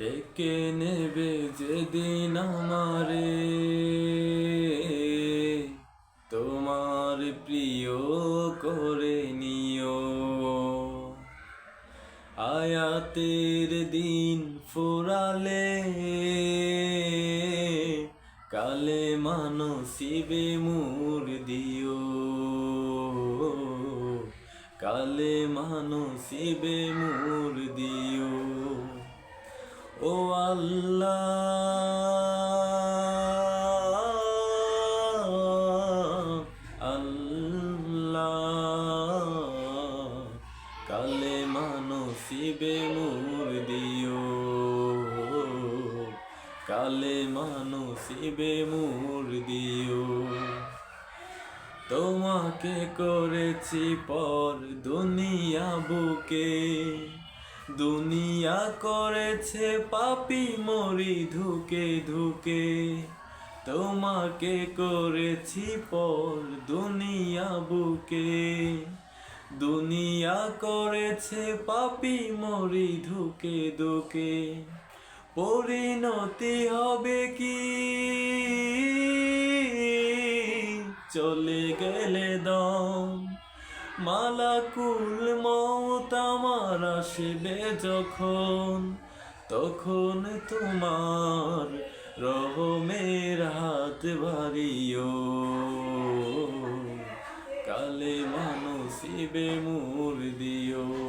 ডেকে নেবে যেদিন আমারে তোমার প্রিয় করে নিও। আয়াতের দিন ফুরালে কালে মানসিবে মুর দিও। কালে মানসিবে মুর দিও। ও আল্লাহ আল্লাহ কালে মানসিবে মুর দিও। কালে মানসিবে মুর দিও। তোমাকে করেছি পর দুনিয়া বুকে, দুনিয়া করেছে পাপী মরি ধুকে ধুকে। তোমাকে করেছি পর দুনিয়া বুকে, দুনিয়া করেছে পাপী মরি ধুকে ধুকে। পরিণতি হবে কি চলে গেলে দম, মালাকুল মউত আমার আসবে যখন, তখন তোমার রহমের হাত বাড়িও। কালে মানসিবে মুর দিও।